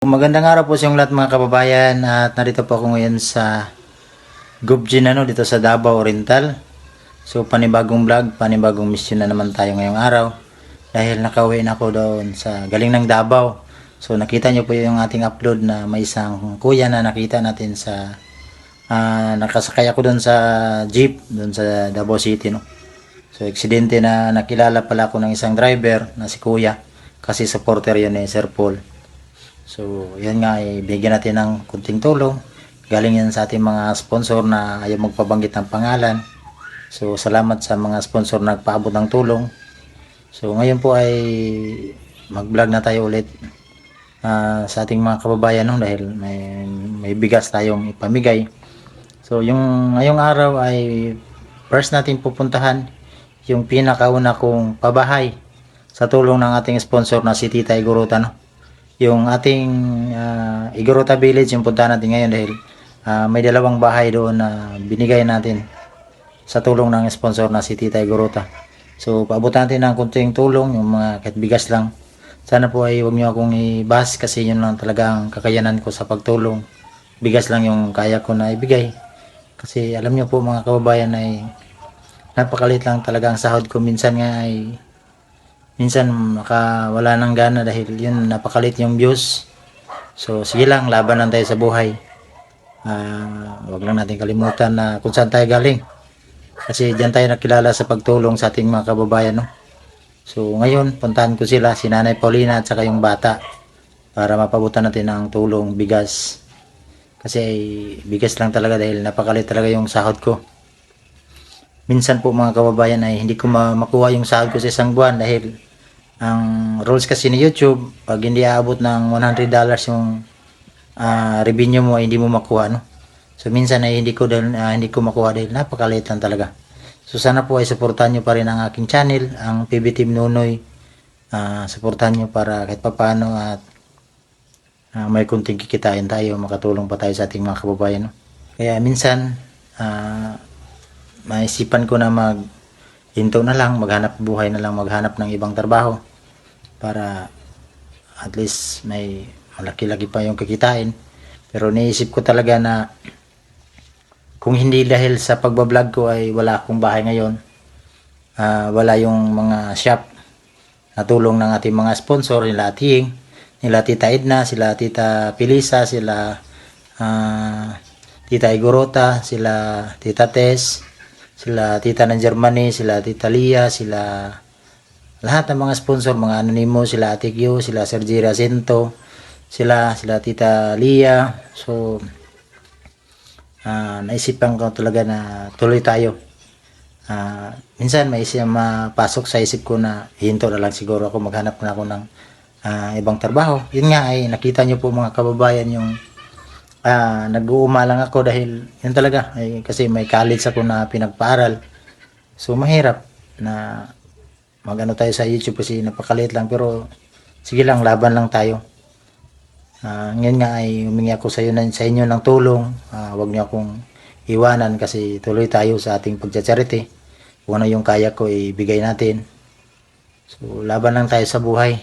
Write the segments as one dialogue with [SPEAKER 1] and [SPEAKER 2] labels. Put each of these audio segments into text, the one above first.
[SPEAKER 1] Magandang araw po sa inyong lahat mga kababayan at narito po ako ngayon sa Gubjin dito sa Davao Oriental. So panibagong vlog, panibagong mission na naman tayo ngayong araw dahil nakauwi na ako doon sa galing ng Davao. So nakita nyo po yung ating upload na may isang kuya na nakita natin sa nakasakay ako doon sa jeep doon sa Davao City So aksidente na nakilala pala ako ng isang driver na si kuya kasi supporter yun ni Sir Paul. So, yan nga, bigyan natin ng kunting tulong. Galing yan sa ating mga sponsor na ayaw magpabanggit ng pangalan. So, salamat sa mga sponsor na nagpaabot ng tulong. So, ngayon po ay mag-vlog na tayo ulit sa ating mga kababayan dahil may bigas tayong ipamigay. So, yung ngayong araw ay first natin pupuntahan yung pinakauna kong pabahay sa tulong ng ating sponsor na si Tita Igorota, yung ating Igorota Village yung puntahan natin ngayon dahil may dalawang bahay doon na binigay natin sa tulong ng sponsor na si Tita Igorota. So paabutan natin ng kunting tulong, yung mga kahit bigas lang. Sana po ay huwag nyo akong i-bash kasi yun lang talagang kakayanan ko sa pagtulong. Bigas lang yung kaya ko na ibigay. Kasi alam nyo po mga kababayan ay napakalit lang talaga ang sahod ko. Minsan wala nang gana dahil yun napakalit yung views. So sige lang, laban lang tayo sa buhay. Wag lang natin kalimutan na kung saan tayo galing, kasi diyan tayo nakilala sa pagtulong sa ating mga kababayan So ngayon puntahan ko sila, si Nanay Paulina at saka yung bata, para mapabutan natin ng tulong bigas, kasi bigas lang talaga dahil napakalit talaga yung sahod ko. Minsan po mga kababayan ay hindi ko makuha yung sahod ko sa isang buwan dahil ang rules kasi ni YouTube, pag hindi aabot ng $100 yung revenue mo ay hindi mo makuha So minsan ay hindi ko makuha dahil napakaliit lang talaga. So sana po ay suportahan nyo pa rin ang aking channel, ang PB Team Nunoy. Suportahan nyo para kahit papaano at may kunting kikitain tayo, makatulong pa tayo sa ating mga kababayan Kaya minsan maisipan ko na hinto na lang, maghanap buhay na lang, maghanap ng ibang trabaho para at least may malaki-laki pa yung kikitain. Pero naisip ko talaga na kung hindi dahil sa pagbablog ko ay wala akong bahay ngayon, wala yung mga shop na tulong ng ating mga sponsor, nila Ating, nila Tita Edna, sila Tita Pilisa, sila Tita Igorota, sila Tita Tess, sila Tita ng Germany, sila Tita Lia, sila lahat ng mga sponsor, mga anonymous, sila Ate Q, sila Sergi Jacinto, sila Tita Lia. So naisipan ko talaga na tuloy tayo. Minsan may mapasok sa isip ko na hinto na lang siguro ako, maghanap na ako ng ibang trabaho. Yun nga ay nakita nyo po mga kababayan yung nag-uuma lang ako dahil yun talaga kasi may college ako na pinagpaaral. So mahirap na tayo sa YouTube kasi napakaliit lang, pero sige lang, laban lang tayo. Ngayon nga ay humingi ako sa inyo ng tulong. Huwag niyo akong iwanan kasi tuloy tayo sa ating pagcha-charity. Kung ano yung kaya ko ibigay natin. So laban lang tayo sa buhay.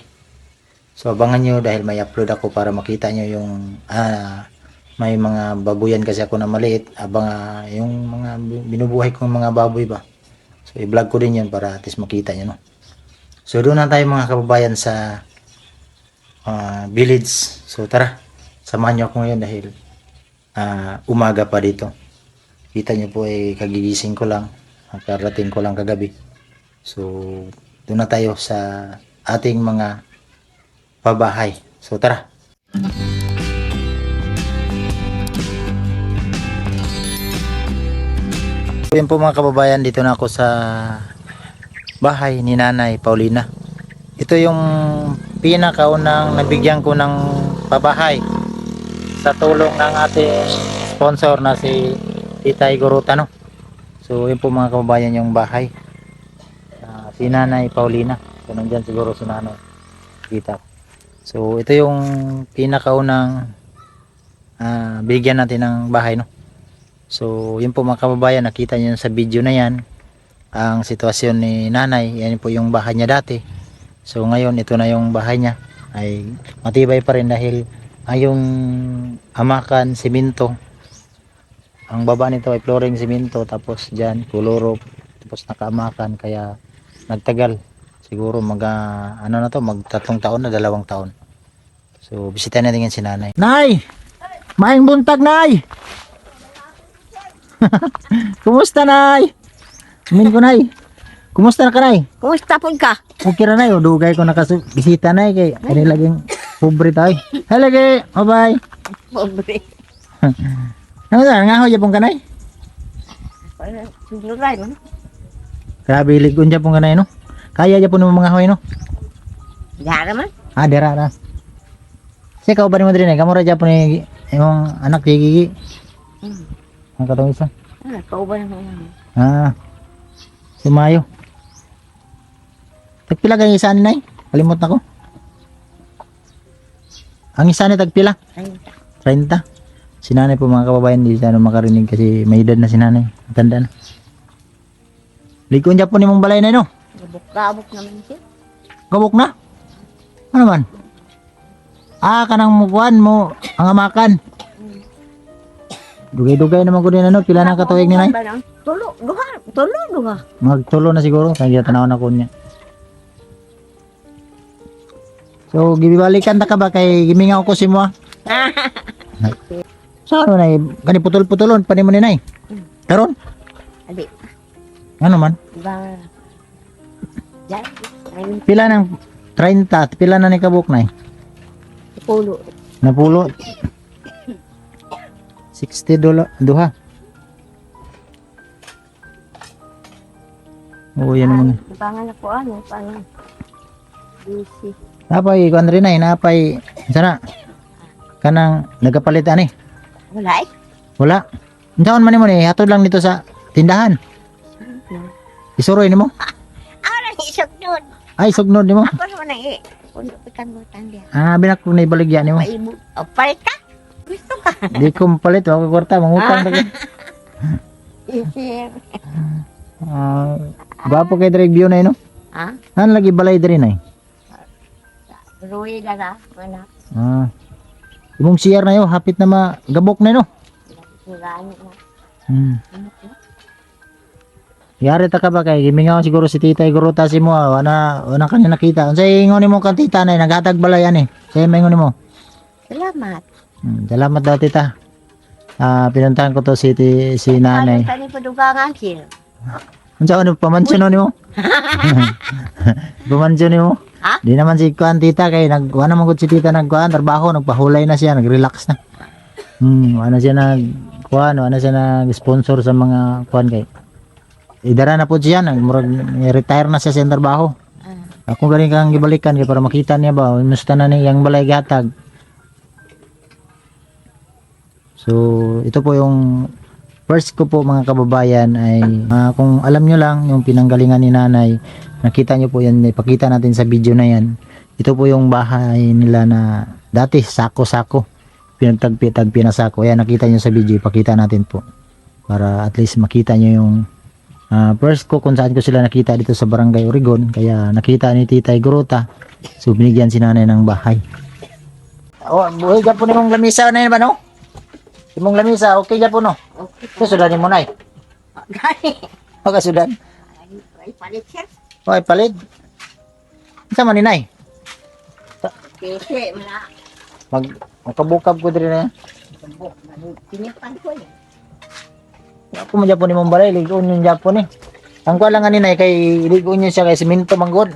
[SPEAKER 1] So abangan nyo dahil may upload ako para makita nyo yung may mga babuyan kasi ako na maliit. Yung mga binubuhay kong mga baboy ba. So i-vlog ko din yun para at least makita nyo So doon na tayo mga kababayan sa village. So tara, samahan nyo ako ngayon dahil umaga pa dito. Kita nyo po kagigising ko lang, karating ko lang kagabi. So doon na tayo sa ating mga pabahay. So tara. Yan po mga kababayan, dito na ako sa bahay ni Nanay Paulina. Ito yung pinakaunang nabigyan ko ng pabahay sa tulong ng ating sponsor na si Tita Igorota So yun po mga kababayan yung bahay si Nanay Paulina. So nandyan siguro si Nanay kita. So ito yung pinakaunang bigyan natin ng bahay So yun po mga kababayan, nakita nyo sa video na yan ang sitwasyon ni Nanay. Yan po yung bahay niya dati. So ngayon ito na yung bahay niya, ay matibay pa rin dahil ay yung amakan, simento. Ang baba nito ay flooring simento, tapos dyan kuluro, tapos nakaamakan, kaya nagtagal. Siguro ano na to, mag 3 taon na, 2 taon. So bisitahin natin yan si nanay. Nay! Maing buntag, nay! Kumusta, nay? Amin ko, nay. Kumusta na ka, nay?
[SPEAKER 2] Kumusta po ka?
[SPEAKER 1] Okay na, nay. O, dugay ko nakabisita, nay. Kay ano laging pobre tayo. Hello, kay. Bye-bye.
[SPEAKER 2] Pobre.
[SPEAKER 1] Ano sa? Nga ho, Japon ka, nay?
[SPEAKER 2] Suluray mo.
[SPEAKER 1] Grabe, ligon Japon ka, nay, no? Kaya Japon ng mga hoy, no?
[SPEAKER 2] Dara man.
[SPEAKER 1] Ah, dera na. Kasi ikaw ba ni mo din, nay? Kamura Japon yung anak, Gigi. Ang katong isa.
[SPEAKER 2] Kauban mo.
[SPEAKER 1] Sumayo. Tagpila kang isa ni nay? Kalimot na ko. Ang isa ni tagpila? 30. Si nanay po mga kababayan, hindi siya makarinig kasi may edad na si nanay. Tanda na. Likon dyan po ni mong balay na no?
[SPEAKER 2] Gabok naman siya.
[SPEAKER 1] Gabok na? Ano man? Kanang mukuan mo, ang amakan. Dugay-dugay naman ko din ano, pila na katuig ni nay?
[SPEAKER 2] Tulo, duha.
[SPEAKER 1] Magtulo na siguro, kaya tanawon ako niya. So, gibibalikan ta ka ba kay gimingaw ko si mo? Sa ano nay, kani putol-putulon pa ni mo ni nay? Karon?
[SPEAKER 2] Adi.
[SPEAKER 1] Ano man?
[SPEAKER 2] Ba. Yan.
[SPEAKER 1] Pila ng 30, pila na ni kabuk nay?
[SPEAKER 2] Pulo.
[SPEAKER 1] Napulo. $60 duha. Oo, yan naman.
[SPEAKER 2] Pangan ako ano, pangan. Busy.
[SPEAKER 1] Napay, kuan rin ay, napay, sana, kanang nagapalit ani.
[SPEAKER 2] Wala eh.
[SPEAKER 1] Wala. Intaon man mo ni, hatod lang dito sa tindahan. Isuroy nimo?
[SPEAKER 2] Ara isog nun.
[SPEAKER 1] Ay, sugnod nimo.
[SPEAKER 2] Ako naman na eh. Puno pikan mo tanda.
[SPEAKER 1] Binak ko na ibaligya nimo.
[SPEAKER 2] Maibo. O, palit ka? Gusto ka?
[SPEAKER 1] Di ko mapalit, ako kwarta, mangutang lagi.
[SPEAKER 2] Isir.
[SPEAKER 1] Gwapo kay direct view na no?
[SPEAKER 2] Ha?
[SPEAKER 1] Han lagi balay diri nay.
[SPEAKER 2] Ruwi na na. Wala.
[SPEAKER 1] Imong CR na yo, hapit na magabok na no.
[SPEAKER 2] Gani na.
[SPEAKER 1] Yari ta ka ba kay gimingaw siguro si tita Guruta si mo, wala kanya nakita. Unsay ingon nimo kan tita nay naghatag balay ani? Say maingon nimo.
[SPEAKER 2] Salamat.
[SPEAKER 1] Salamat daw tita. Pinuntahan ko to si nanay.
[SPEAKER 2] Tani pa dugangan sir.
[SPEAKER 1] Unsa ano pamansyon nimo? Pamansyon nimo?
[SPEAKER 2] Ha?
[SPEAKER 1] Di naman si kuan tita kay nagkuha naman gud si tita nagkuan trabaho, nagpahulay na siya, nagrelax na. Ano siya nagkuan, ano siya nag-sponsor sa mga kuan kay. Idara na po siya, retire na siya sa trabaho. Ako galing kang gibalikan kay para makita niya ba, musta na niyang balay gatag. So, ito po yung first ko po mga kababayan ay kung alam nyo lang yung pinanggalingan ni nanay, nakita nyo po yan, ipakita natin sa video na yan. Ito po yung bahay nila na dati sako-sako, pinagtagpi-tagpi na sako. Ayan, nakita nyo sa video, ipakita natin po para at least makita nyo yung first ko kung saan ko sila nakita dito sa Barangay Oregon. Kaya nakita ni Titay Guruta, so binigyan si nanay ng bahay. Buhay ka po nimong lamisa na yun ba no? Imong lamisa, okay dyan po no?
[SPEAKER 2] Okay.
[SPEAKER 1] Sudanin mo na eh.
[SPEAKER 2] Gani.
[SPEAKER 1] Okay, sudan.
[SPEAKER 2] Ay, palit sir.
[SPEAKER 1] Okay, palid. Sama ni nay.
[SPEAKER 2] Kasi, wala.
[SPEAKER 1] Magkabukab ko din na yan.
[SPEAKER 2] Tinipan ko yan.
[SPEAKER 1] Ako mo Japon imong balay, ligoon yung Japon eh. Ang kuha lang nga ni nay, kay ligoon niya siya kay siminto manggod.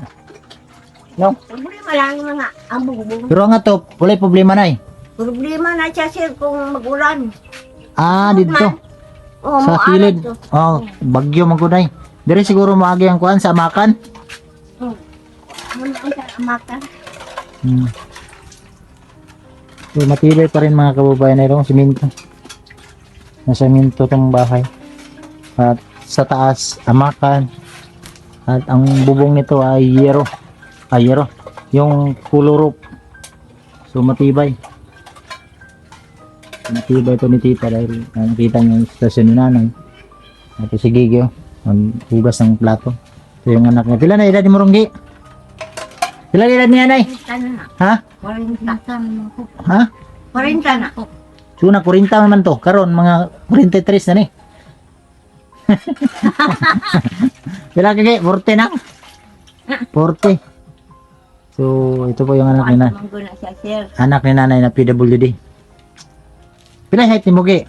[SPEAKER 1] No?
[SPEAKER 2] Problema lang mga ambong-bong.
[SPEAKER 1] Pero nga to, wala problema nay.
[SPEAKER 2] Problema na siya sir kung mag-ulan.
[SPEAKER 1] Dito.
[SPEAKER 2] Oh,
[SPEAKER 1] Sa
[SPEAKER 2] maalat
[SPEAKER 1] kilid.
[SPEAKER 2] to.
[SPEAKER 1] Bagyo magkunay. Dire siguro maagi ang kuan sa makan.
[SPEAKER 2] Ano ang amakan?
[SPEAKER 1] So, matibay pa rin mga kababayan na itong siminto. Nasa siminto tong bahay. At sa taas, amakan. At ang bubong nito ay yero. Yero. Yung kulurop. So, matibay. Matibay ito ni tita dahil nakita niyo yung stasyon ni nanay. Ito si Gigi, maghugas ng plato. Ito yung anak niya. Pila na edad ni Murunggi? Pila na edad niya, nay? Ha?
[SPEAKER 2] Walang takan mo.
[SPEAKER 1] Ha?
[SPEAKER 2] 40 na.
[SPEAKER 1] Suna 40 naman to. Karon mga 43 na ni. Pila kay 40 na. 40. So, ito po yung anak ni nanay.
[SPEAKER 2] Manggo na siya, sir.
[SPEAKER 1] Anak ni nanay na PWD. Pila height ni mo, Gi?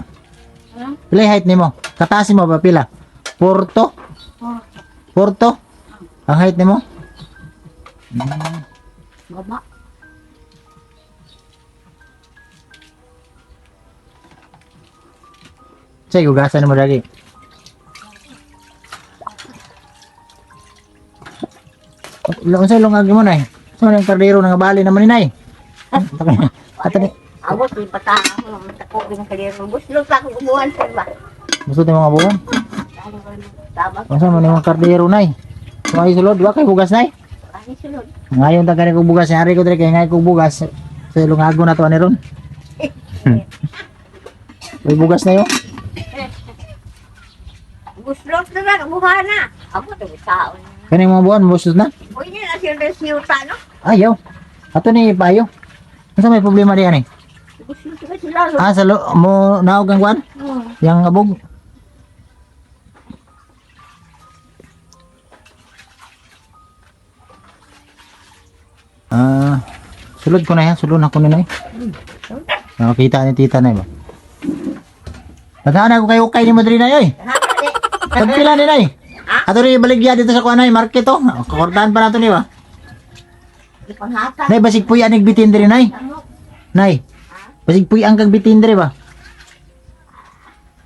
[SPEAKER 2] Hmm?
[SPEAKER 1] Pila height ni mo? Katasin mo ba pila? Porto? Porto? Ang height ni mo?
[SPEAKER 2] Baba.
[SPEAKER 1] Say, ugasan mo lagi. Unsa lungag mo nay? So nang kardero nang bali naman ni nay. Ato ni
[SPEAKER 2] Abot, di pata ako. Matako, binakaliran. Buslot ako gubuhan, sir ba?
[SPEAKER 1] gusto mo mga buwan.
[SPEAKER 2] Ano ba yung tabak?
[SPEAKER 1] Unsa man yung kardero nay? May sulod wa kay bugas nay.
[SPEAKER 2] Ano sunod?
[SPEAKER 1] Ngayon ta kani kog bugas yari ko dire kay ngay kog bugas. Sa lungago na to ani ron. May bugas na yo.
[SPEAKER 2] Buslot na lang, gubuhan na. Abot, ang tao na.
[SPEAKER 1] Kani mga buwan musus na.
[SPEAKER 2] Uy, niya na siya resiyuta, no?
[SPEAKER 1] Ayaw. Ato ni payo. Unsa may problema diyan eh?
[SPEAKER 2] Buslot na sila.
[SPEAKER 1] Sa mo naog ang kwan? Yang abog. Sulod ko na yan. Sulod na ko na yan. Nakakita ni tita na ba? Naghahanap ko kayo kay ni Madrid na yoy. Pagpila ni nay. Ato rin baligya dito sa kuanay market oh. Kakordahan pa nato ni ba?
[SPEAKER 2] Ipanghata.
[SPEAKER 1] Nay basig puy anig bitin diri nay. Nay. Basig puy ang kag bitin diri ba?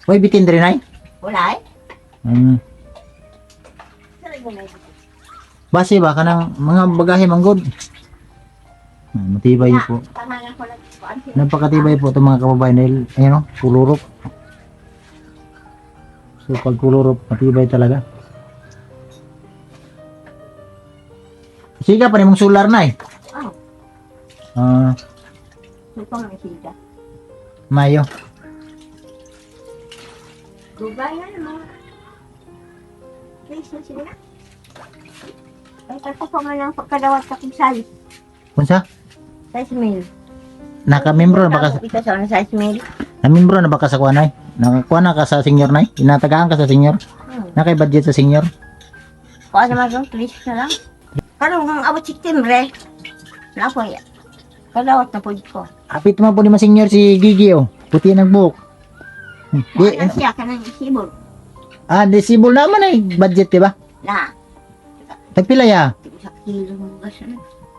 [SPEAKER 1] Hoy bitin diri nay.
[SPEAKER 2] Wala eh. Sabi ko na ito.
[SPEAKER 1] Base ba kanang mga bagahe manggod. Matibay po.
[SPEAKER 2] Tanganan ko lang. Kuan sila.
[SPEAKER 1] Napakatibay po itong mga kababayan dahil ayun oh, kulurop. So pag kulurop, matibay talaga. Siga pa ni mong solar na eh.
[SPEAKER 2] Oh, supang na siya.
[SPEAKER 1] Mayo.
[SPEAKER 2] Gugay na naman. Please na sila. Ay, kasi ko nga lang pagkadawat sa kumsal.
[SPEAKER 1] Kunsa?
[SPEAKER 2] Size mail.
[SPEAKER 1] Naka-membro na baka sa
[SPEAKER 2] Ito sa size mail.
[SPEAKER 1] na-membro na baka sa kuanay? Nakakuha na ka sa senior nay? Inatagaan ka sa senior? Nakay budget sa senior?
[SPEAKER 2] Kung ano naman yung please na lang. Karong nung abot September, na po yan. Kadawat na po ko.
[SPEAKER 1] Apit mo po ni senior si Gigi oh. Puti ng buhok.
[SPEAKER 2] Ano siya ka nang isibol.
[SPEAKER 1] Disable naman ay budget diba?
[SPEAKER 2] Na,
[SPEAKER 1] Tagpila ya?
[SPEAKER 2] tigo sa kilo mo gas na.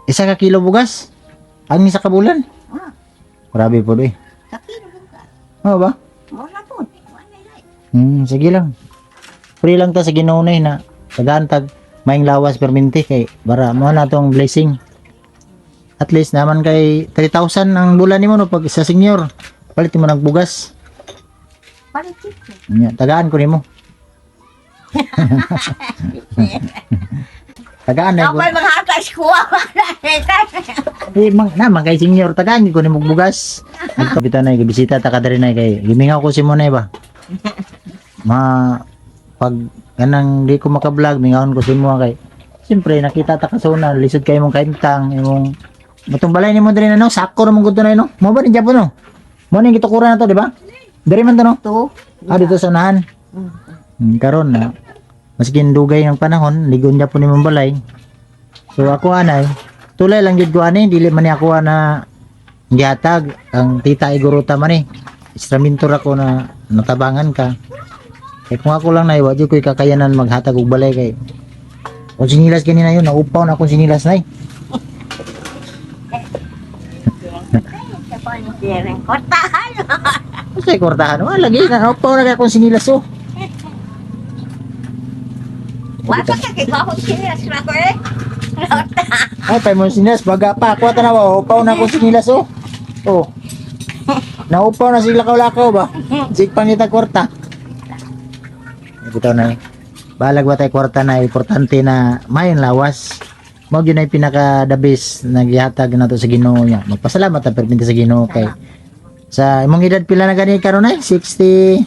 [SPEAKER 1] 1 kilo bugas? Ang isa ka bulan?
[SPEAKER 2] Ah,
[SPEAKER 1] Grabe po eh.
[SPEAKER 2] sa kilo mo gas.
[SPEAKER 1] Oo ba?
[SPEAKER 2] Mura po. Wala na.
[SPEAKER 1] Sige lang. Free lang ta sa Ginoo na tagantag maing lawas perminti kay para mo na tong blessing. At least naman kay 3,000 ang bulan nimo no pag sa senior. Palit mo ng bugas.
[SPEAKER 2] Palitit ko.
[SPEAKER 1] Nya, tagaan ko nimo. Tagaan na ko.
[SPEAKER 2] Ako ay mga atas ko.
[SPEAKER 1] Naman kay senior tagaan ko nimo bugas. Nagkabita na bisita ta kadiri na kay gimingaw ko si mo na ba. Pag kanang di ko maka-vlog mingawon ko si mo kay siyempre nakita ta kasuna lisod kay mong kaintang imong matong balay nimo diri na no sakto ra mong gud na no mo ba ni Japon no mo ni gitukuran na to di ba diri man to no
[SPEAKER 2] Ito.
[SPEAKER 1] dito sa unahan karon na maskin dugay ng panahon ligon Japon nimong balay so ako anay tulay lang gid ko ani dili man ni ako na gihatag ang tita iguruta man ni instrumentor ako na natabangan ka kaya kung ako lang na iwa, di ko'y kakayanan maghatag og balay kay kung sinilas ganina yun, naupaw na akong sinilas na
[SPEAKER 2] Sa panitirin. Kortahan.
[SPEAKER 1] Kasi kortahan, lagi na, naupaw na akong sinilas oh.
[SPEAKER 2] Wala ka kay bakong sinas na ko eh.
[SPEAKER 1] Ay, tayo mo sinilas, baga pa, kuha ta na ba, upaw na akong sinilas oh. Oh, naupaw na sila lakaw ba? Sig pangita korta. Bitaw na balag ba tayo kwarta na importante na mayon lawas mao gyud ay pinaka the best naghihatag nato sa Ginoo niya magpasalamat ta perminti sa Ginoo kay sa imong edad pila na gani karon ay 60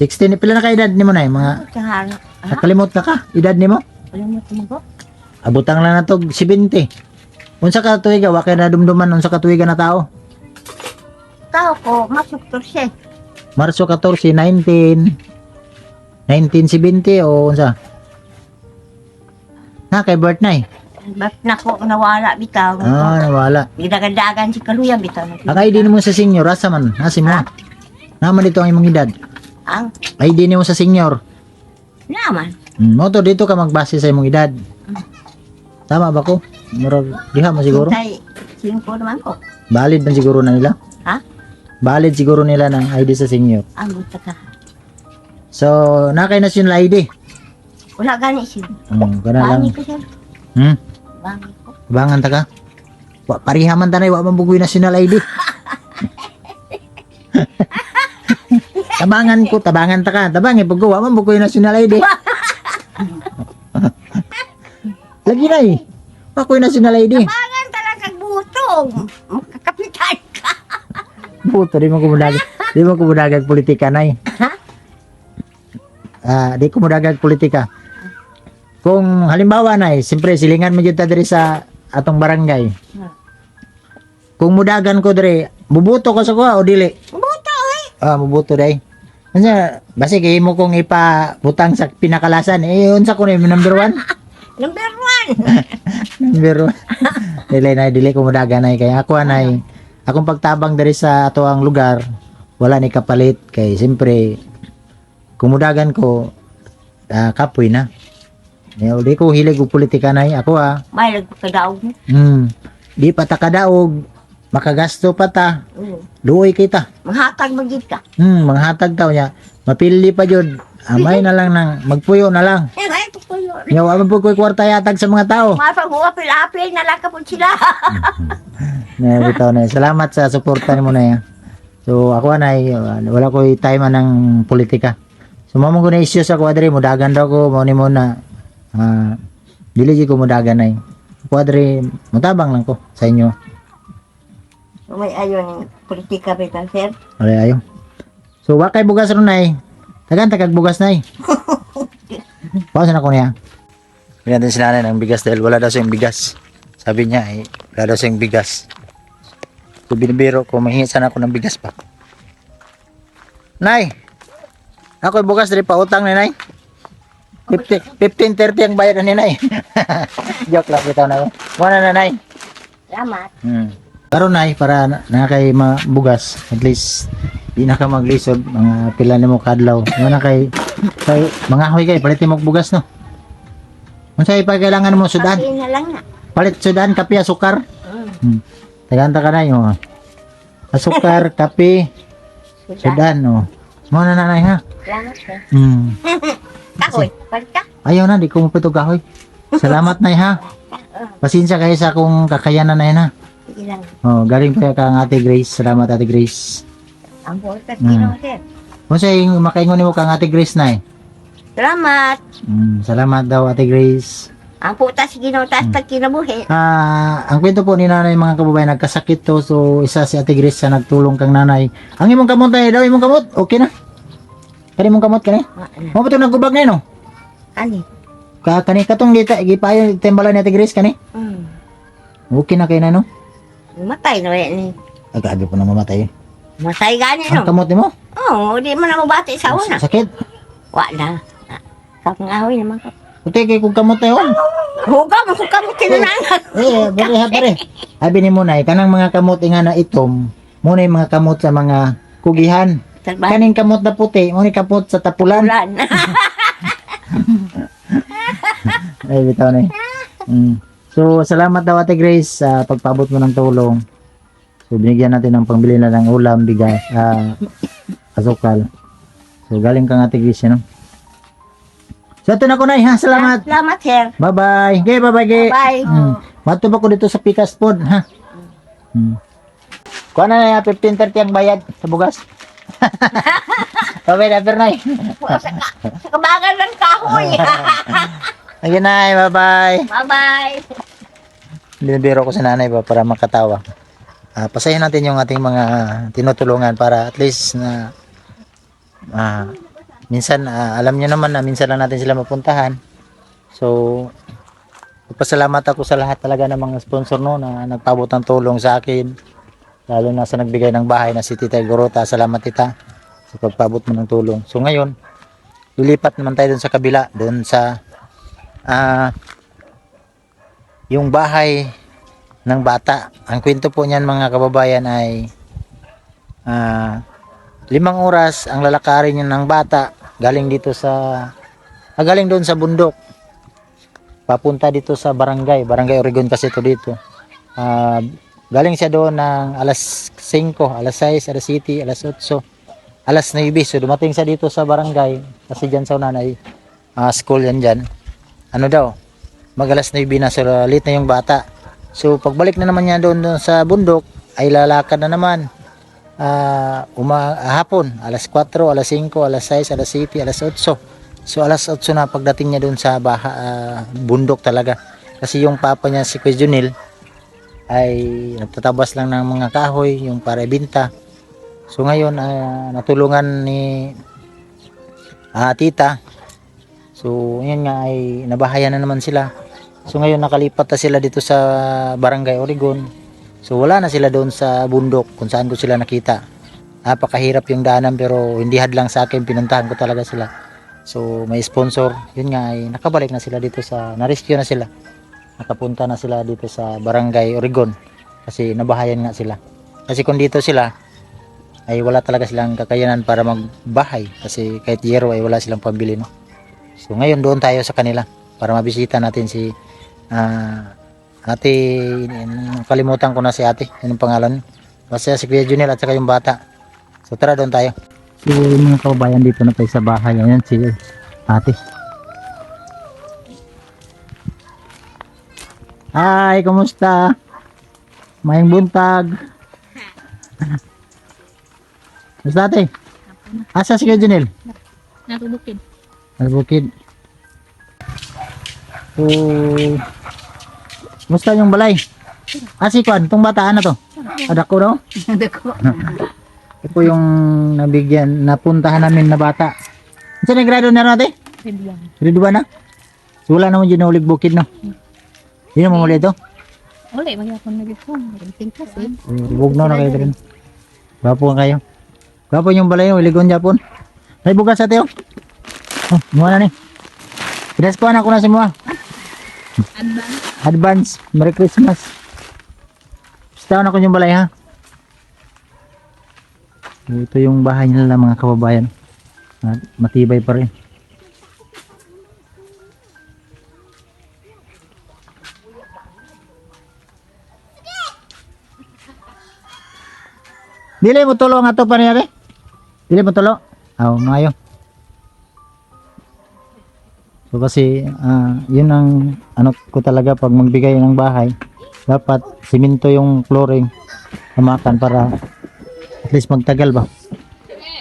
[SPEAKER 1] ni pila na ka edad nimo nay mga
[SPEAKER 2] Kahan.
[SPEAKER 1] nakalimot na ka edad nimo
[SPEAKER 2] Alam mo tumago?
[SPEAKER 1] abutang lang nato 70 unsa ka tuiga wa kay nadumduman unsa ka tuiga na tao
[SPEAKER 2] tao ko, masuktor siya.
[SPEAKER 1] Marso 14, 1970 o unsa? Na kay birth na eh.
[SPEAKER 2] Ba't nako nawala bitaw.
[SPEAKER 1] Nawala.
[SPEAKER 2] Gidagadagan si Kaluya bitaw.
[SPEAKER 1] Ang ID mo sa senior, asa man? Asim mo. Naman dito ang imong edad.
[SPEAKER 2] Ang
[SPEAKER 1] ID mo sa senior.
[SPEAKER 2] naman.
[SPEAKER 1] Mo to dito ka magbase sa imong edad. Tama ba ko? Murag diha mo siguro.
[SPEAKER 2] Tay, singko naman ko.
[SPEAKER 1] Valid man siguro na nila.
[SPEAKER 2] Ha?
[SPEAKER 1] Valid siguro nila ng ID sa senior.
[SPEAKER 2] Ang buta ka.
[SPEAKER 1] So, na kay national ID.
[SPEAKER 2] Wala gani siya.
[SPEAKER 1] Kana lang.
[SPEAKER 2] Bangi ko siya. Bangi ko.
[SPEAKER 1] Bangan ta ka. Pariha man tanay wa man bugoy national ID. tabangan ta ka. Tabangi pag wa man bugoy national ID. Lagi na eh. Wa koy national ID.
[SPEAKER 2] Bangan talaga butong. Makakapitan ka.
[SPEAKER 1] Puto, di mo kumudagan. Di mo kumudagan politika nay. Di kumudagan politika. Kung halimbawa nay, siyempre silingan mo jud ta diri sa atong barangay. Kung mudagan ko diri, bubuto ko sa kuha o dili?
[SPEAKER 2] Buto eh.
[SPEAKER 1] Mabuto day. Ano, basi kay mo kong ipabutang sa pinakalasan. Unsa ko na yung number 1?
[SPEAKER 2] Number 1.
[SPEAKER 1] Number 1. Dili ko mudagan nay kay ako anay. Akong pagtabang diri sa ato ang lugar, wala ni kapalit kay siyempre kumudagan ko kapoy na. Di ko hilig og politika nay ako
[SPEAKER 2] May nagpakadaog mo.
[SPEAKER 1] Di pa ta kadaog, makagasto pa ta. Luoy kita.
[SPEAKER 2] Manghatag magid ka.
[SPEAKER 1] Manghatag taw niya. Mapili pa jud. Amay na lang nang magpuyo na lang.
[SPEAKER 2] Ay, tukuyo.
[SPEAKER 1] Nya wa man po koy kwarta yatag sa mga tao.
[SPEAKER 2] Mapag-uapil-apil na lang ka po sila.
[SPEAKER 1] Bitaw na. Salamat sa suporta nimo na ya. So ako anay wala ko time ng politika. So mo ko na issues ako adre mudagan daw ko mo ni mo na dili ko mudagan nay. Ako adre mutabang lang ko sa inyo.
[SPEAKER 2] May ayon politika ba sir?
[SPEAKER 1] Ayo. So wa kay bugas ron nay. Tagan tagag bugas nay. Pausa na ko niya. Bigyan din sila ng bigas dahil wala daw siyang bigas. Sabi niya wala daw siyang bigas. So binibiro ko, mahingi sana ako ng bigas pa. Nay! Ako bukas dali pa utang ni Nay. 15.30 ang bayad ni Nay. Joke lang bitaw na. Wala na Nay.
[SPEAKER 2] Salamat.
[SPEAKER 1] Karon Nay para na kay mabugas. At least di na ka maglisod mga pila nimo kadlaw. Wala kay mga hoy kay palitin mo bugas no. Unsay pa kailangan mo sudan?
[SPEAKER 2] Pati na lang na.
[SPEAKER 1] Palit sudan, kape, asukar. Tagantang ka na yung asukar, kape, sudan, Mo na nanay ha.
[SPEAKER 2] Salamat sir. Kahoy, palit ka?
[SPEAKER 1] Ayaw na, di ko mapitog kahoy. Salamat nay ha. Pasensya kayo sa akong kakayanan na yan ha.
[SPEAKER 2] Sige lang.
[SPEAKER 1] Galing pa kang Ate Grace. Salamat Ate Grace.
[SPEAKER 2] Ang bukas kino sir.
[SPEAKER 1] Kung sa'yo makaingon mo kang Ate Grace na
[SPEAKER 2] Salamat.
[SPEAKER 1] Salamat daw Ate Grace.
[SPEAKER 2] Ang putas ginutas tag kinabuhi.
[SPEAKER 1] Ang kwento po ni nanay mga kababayan, nagkasakit to. So isa si Ate Grace sa nagtulong kang nanay. Ang imong kamot tayo daw, imong kamot. Okay na. Kani mong kamot kani? Mo pa to nagubag na no?
[SPEAKER 2] Ani?
[SPEAKER 1] Kani katong gipayo tembalan ni Ate Grace kani? Okay na kay na no?
[SPEAKER 2] Matay na ni.
[SPEAKER 1] Agad po na mamatay.
[SPEAKER 2] Matay gani
[SPEAKER 1] Ang
[SPEAKER 2] no.
[SPEAKER 1] kamot nimo?
[SPEAKER 2] Di man ako bati sa una.
[SPEAKER 1] Sakit.
[SPEAKER 2] Wa na. Kapangahoy naman ka.
[SPEAKER 1] Puti kay kung kamot tayo.
[SPEAKER 2] Huwag mo kung kamo tinanangat.
[SPEAKER 1] Bari ha pare. Abi ni mo nay kanang mga kamot nga na itom, mo na yung mga kamot sa mga kugihan. Kaning kamot na puti, mo ni kamot sa tapulan.
[SPEAKER 2] Ulan.
[SPEAKER 1] Ay bitaw na. So salamat daw Ate Grace sa pagpaabot mo ng tulong. So binigyan natin ng pangbili na ng ulam, bigas, asukal. So galing kang Ate Grace no. So ito na ko nay ha, salamat.
[SPEAKER 2] Salamat sir.
[SPEAKER 1] Bye-bye. Okay, bye-bye.
[SPEAKER 2] Bye.
[SPEAKER 1] Matubak ko dito sa Pikas Food, ha? Kuha na 15.30 ang bayad sa bugas. Bye-bye, Dr. Nay.
[SPEAKER 2] Sa kabagan ng kahoy.
[SPEAKER 1] Again, Nay. Bye-bye.
[SPEAKER 2] Bye-bye.
[SPEAKER 1] Binibiro ko sa nanay ba para makatawa. Pasahin natin yung ating mga tinutulungan para at least na minsan, alam nyo naman na minsan lang natin sila mapuntahan. So, pasalamat ako sa lahat talaga ng mga sponsor no, na nagpabot ng tulong sa akin. Lalo na sa nagbigay ng bahay na si Tita Gorota. Salamat tita sa pagpabot mo ng tulong. So ngayon, lilipat naman tayo dun sa kabila, dun sa yung bahay ng bata. Ang kwento po niyan mga kababayan ay 5 oras ang lalakarin niya ng bata galing dito sa galing doon sa bundok papunta dito sa barangay Oregon kasi ito dito. Galing siya doon ng alas 5, alas 6, alas 7, alas 8, alas 9. So dumating siya dito sa barangay kasi dyan sa unan ay school yan dyan. Ano daw, mag alas 9 na, so late na yung bata. So pagbalik na naman niya doon sa bundok ay lalakad na naman. Hapon, alas 4, alas 5, alas 6, alas 7, alas 8. So alas 8 na pagdating niya doon sa bundok talaga. Kasi yung papa niya si Kuya Junil ay nagtatabas lang ng mga kahoy yung para ibenta. So ngayon natulungan ni tita. So yun nga ay nabahayan na naman sila. So ngayon nakalipat na sila dito sa Barangay Oregon. So wala na sila doon sa bundok kung saan ko sila nakita. Napakahirap yung daanan pero hindi hadlang sa akin, pinuntahan ko talaga sila. So may sponsor, yun nga ay nakabalik na sila dito sa, na-rescue na sila. Nakapunta na sila dito sa Barangay Oregon kasi nabahayan nga sila. Kasi kung dito sila ay wala talaga silang kakayanan para magbahay kasi kahit yero ay wala silang pambili, no? So ngayon doon tayo sa kanila para mabisita natin si ate, kalimutan ko na si ate, yun ang pangalan. Basta si Kuya Junel at saka yung bata. So tara doon tayo. So mga kababayan, dito na tayo sa bahay. Ayan si ate. Hi, kumusta? Mayang buntag. Kumusta ate? Asa si Kuya Junel?
[SPEAKER 2] Natubukid.
[SPEAKER 1] Nagbukid. So, kumusta yung balay? Si Kwan, itong bataan na to. Adak ko daw.
[SPEAKER 2] Dako.
[SPEAKER 1] Ito po yung nabigyan, napuntahan namin na bata. Saan na grado na natin? Grade 1 na? So, wala naman dyan na ulig bukid, no? Hindi na mamuli ito?
[SPEAKER 2] Uli, magyapon na dito. Tingkas eh.
[SPEAKER 1] Bug na kayo rin. Gwapo kayo. Gwapo yung balay, uligon Japon. Ay, bukas sa tiyo. Oh, muna na ni. Pinaskuhan ako na si Mua. Advance. Merry Christmas. Basta na ko yung balay, ha? Ito yung bahay nila mga kababayan. Matibay pa rin. Dili mo tulo nga to pa niya, Dili mo tulo. Mayo. So kasi yun ang ano ko talaga pag magbigay ng bahay, dapat simento yung flooring hamakan para at least magtagal ba.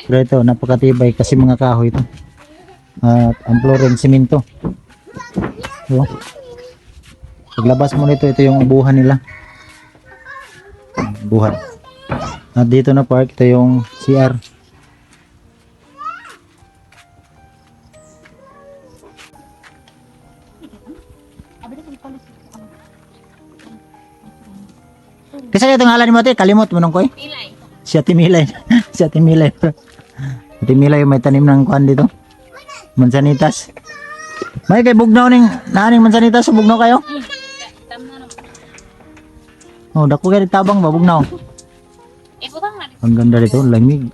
[SPEAKER 1] Pero ito napakatibay kasi mga kahoy ito. At ang flooring simento. So, paglabas mo nito, ito yung ubuhan nila. Buhat. At dito na park, ito yung CR. Kasi ito ng ngalan mo ate, kalimot mo nung ko eh.
[SPEAKER 2] Pilay.
[SPEAKER 1] Si Ate Milay. Si Ate Milay. Ate Milay may tanim ng kuan dito. Mansanitas. May kay bugnaw ning naaning mansanitas sa bugnaw kayo? Oh, dako kay tabang ba bugnaw. Ang ganda dito, lamig.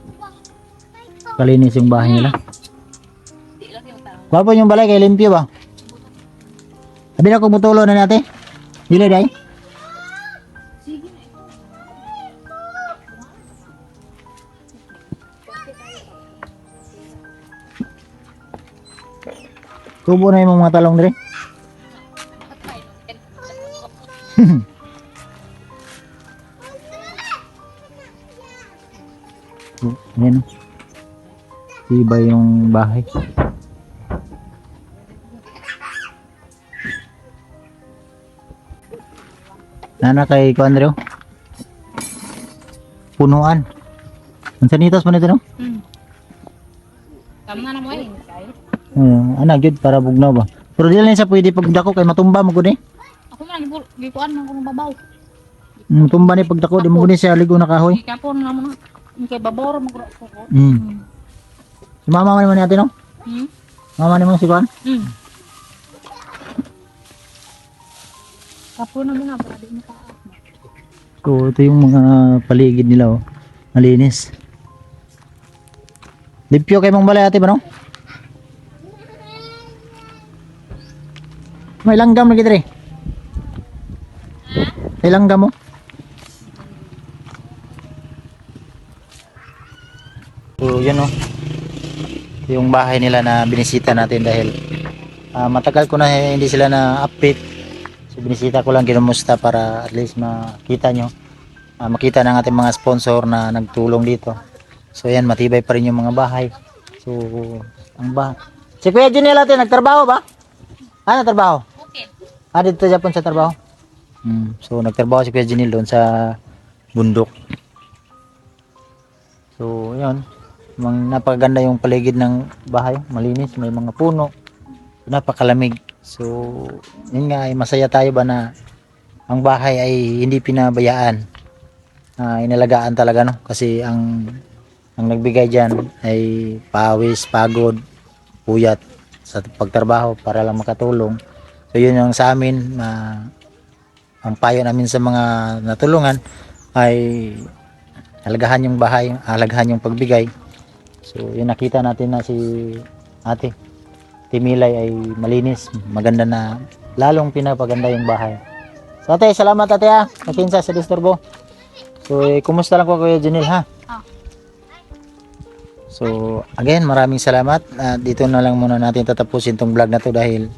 [SPEAKER 1] Kalinis yung bahay nila. Kuha po yung balay kay limpyo ba? Sabi na kung mutulo na natin. Dili day. Tubo na yung mga talong dire. Ayan. Iba yung bahay. Nana kay Kuandro. Punuan. Ang sanitas mo nito no?
[SPEAKER 2] Tama na mo eh.
[SPEAKER 1] Ana gyud para bugnaw ba. Pero dili na sa pwede pag dako kay matumba mo gud eh.
[SPEAKER 2] Ako man gikuan man kung babaw.
[SPEAKER 1] Tumba ni pagdako, di mo ni siya ligo na kahoy.
[SPEAKER 3] Kapon nga mo na. Kay baboro mo ko.
[SPEAKER 1] Si mama man ni ate no? Mama ni mo si Juan?
[SPEAKER 3] Kapon na mo na ba di mo pa.
[SPEAKER 1] So, ito yung mga paligid nila, oh. Malinis. Limpyo kay mong balay ate ba, no? May langgam lagi dre. May langgam mo. So, yan, oh. Yung bahay nila na binisita natin dahil matagal ko na hindi sila na-update. So, binisita ko lang kinumusta para at least makita nyo. Makita ng ating mga sponsor na nagtulong dito. So yan, matibay pa rin yung mga bahay. So, si Kuya Junel natin, nagtrabaho ba? Nagtrabaho?
[SPEAKER 3] Okay.
[SPEAKER 1] Dito Japan sa trabaho? So, nagtrabaho si Kuya Junel doon sa bundok. So, yun. Napakaganda yung paligid ng bahay. Malinis, may mga puno. Napakalamig. So, yun nga, masaya tayo ba na ang bahay ay hindi pinabayaan. Inalagaan talaga, no? Kasi ang nagbigay dyan ay pawis, pagod, puyat sa pagtrabaho para lang makatulong. So, yun yung sa amin. Ang payo namin sa mga natulungan ay halagahan yung bahay, halagahan yung pagbigay. So, yun nakita natin na si ate Timilay ay malinis, maganda na, lalong pinapaganda yung bahay. So ate, salamat ate ha, nakinsa sa disturbo. So kumusta lang po Kuya Junel ha? So again, maraming salamat. Dito na lang muna natin tatapusin tong vlog na to dahil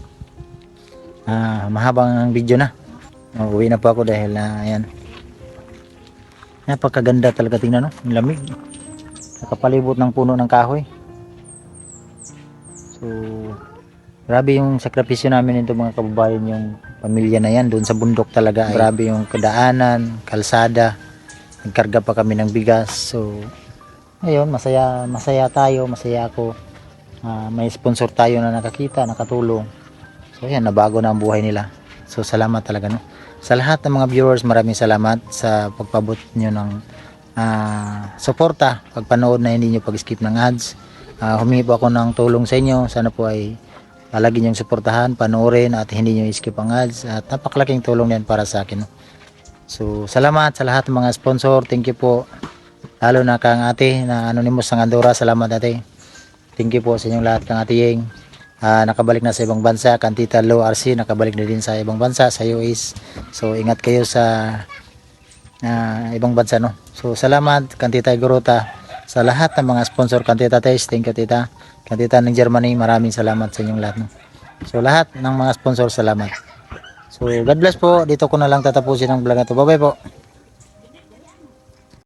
[SPEAKER 1] mahabang ang video na. Uwi na po ako dahil ayan. Napakaganda talaga tingnan, no? Ang lamig. Nakapalibot ng puno ng kahoy. So, grabe yung sakripisyo namin nito mga kababayan, yung pamilya na yan doon sa bundok talaga. Grabe yung kadaanan, kalsada. Nagkarga pa kami ng bigas. So, ayun, masaya tayo, masaya ako. May sponsor tayo na nakakita, nakatulong. So, yan, nabago na ang buhay nila. So, salamat talaga, no? Sa lahat ng mga viewers, maraming salamat sa pagpabot nyo ng suporta, pagpanood na hindi nyo pag-skip ng ads. Humingi po ako ng tulong sa inyo. Sana po ay palagi niyong suportahan, panoorin at hindi niyo skip ang ads. At napakalaking tulong yan para sa akin. So, salamat sa lahat ng mga sponsor. Thank you po. Lalo na kang ate na Anonymous ng Andorra. Salamat ate. Thank you po sa inyong lahat kang ate Yeng. Nakabalik na sa ibang bansa. Kang Tita Lo RC, nakabalik na din sa ibang bansa, sa US. So, ingat kayo sa ibang bansa, no? So, salamat kang Tita Igorota. Sa lahat ng mga sponsor, kang Tita Tess, thank you tita. Kang Tita ng Germany, maraming salamat sa inyong lahat, no? So lahat ng mga sponsor, salamat. So God bless po. Dito ko na lang tatapusin ang vlog na to. Bye bye po.